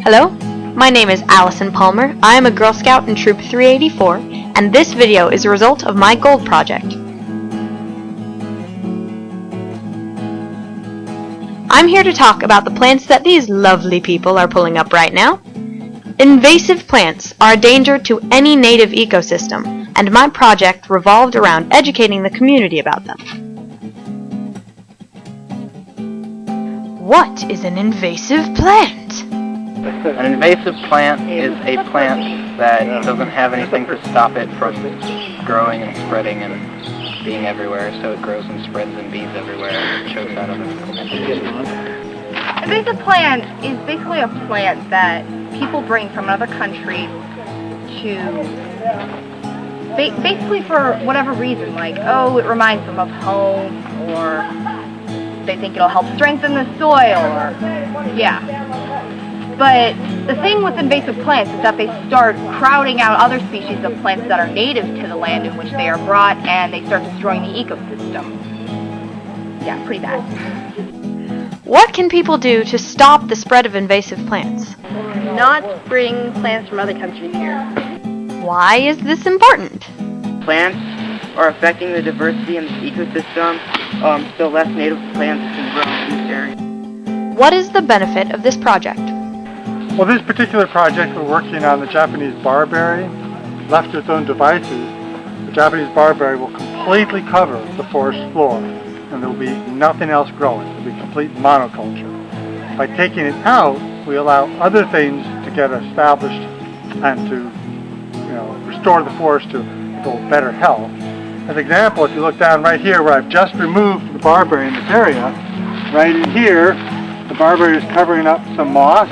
Hello, my name is Alison Palmer. I am a Girl Scout in Troop 384, and this video is a result of my gold project. I'm here to talk about the plants that these lovely people are pulling up right now. Invasive plants are a danger to any native ecosystem, and my project revolved around educating the community about them. What is an invasive plant? An invasive plant is a plant that doesn't have anything to stop it from growing and spreading and being everywhere, so it grows and spreads and bees everywhere and chokes out other plants. Invasive plant is basically a plant that people bring from another country to basically for whatever reason, like, oh, it reminds them of home, or they think it'll help strengthen the soil, or yeah. But the thing with invasive plants is that they start crowding out other species of plants that are native to the land in which they are brought, and they start destroying the ecosystem. Yeah, pretty bad. What can people do to stop the spread of invasive plants? Not bring plants from other countries here. Why is this important? Plants are affecting the diversity in the ecosystem, so less native plants can grow in this area. What is the benefit of this project? Well, this particular project, we're working on the Japanese barberry. Left to its own devices, the Japanese barberry will completely cover the forest floor, and there will be nothing else growing. It will be complete monoculture. By taking it out, we allow other things to get established and to, restore the forest to better health. As an example, if you look down right here where I've just removed the barberry in this area, right in here, the barberry is covering up some moss.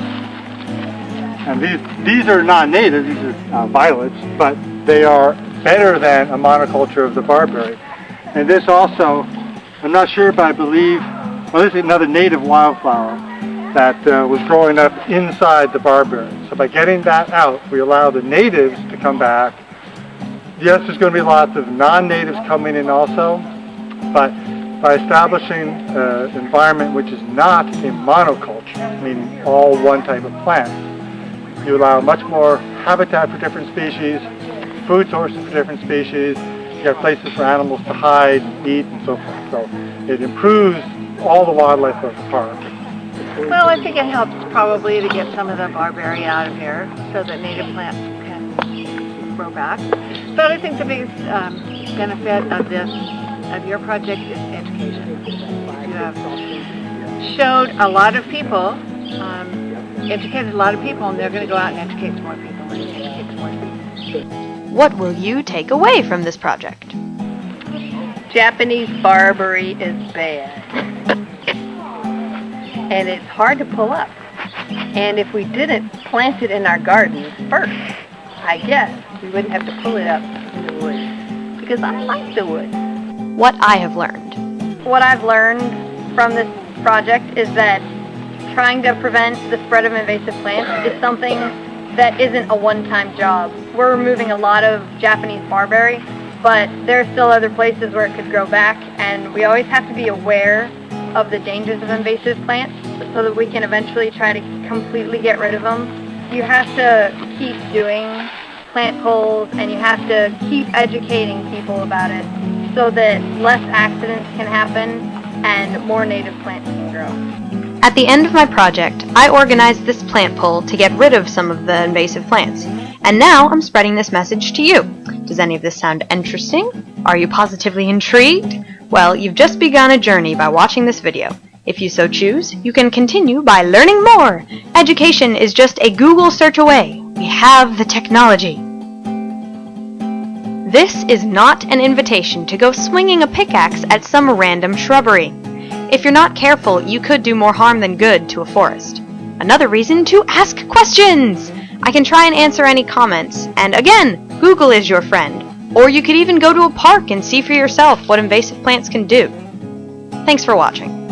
And these are not native, these are violets, but they are better than a monoculture of the barberry. And this also, I'm not sure, but I believe, well, this is another native wildflower that was growing up inside the barberry. So by getting that out, we allow the natives to come back. Yes, there's going to be lots of non-natives coming in also, but by establishing an environment which is not a monoculture, meaning all one type of plant, you allow much more habitat for different species, food sources for different species, you have places for animals to hide, eat, and so forth. So it improves all the wildlife of the park. Well, I think it helps probably to get some of the barberry out of here so that native plants can grow back. But I think the biggest benefit of your project is education. You have showed a lot of people, educated a lot of people, and they're going to go out and educate some more people and educate some more people. What will you take away from this project? Japanese barberry is bad. And it's hard to pull up. And if we didn't plant it in our gardens first, I guess we wouldn't have to pull it up in the woods. Because I like the woods. What I have learned. What I've learned from this project is that trying to prevent the spread of invasive plants is something that isn't a one-time job. We're removing a lot of Japanese barberry, but there are still other places where it could grow back, and we always have to be aware of the dangers of invasive plants so that we can eventually try to completely get rid of them. You have to keep doing plant pulls, and you have to keep educating people about it so that less accidents can happen and more native plants can grow. At the end of my project, I organized this plant pull to get rid of some of the invasive plants, and now I'm spreading this message to you. Does any of this sound interesting? Are you positively intrigued? Well, you've just begun a journey by watching this video. If you so choose, you can continue by learning more. Education is just a Google search away. We have the technology. This is not an invitation to go swinging a pickaxe at some random shrubbery. If you're not careful, you could do more harm than good to a forest. Another reason to ask questions! I can try and answer any comments, and again, Google is your friend. Or you could even go to a park and see for yourself what invasive plants can do. Thanks for watching.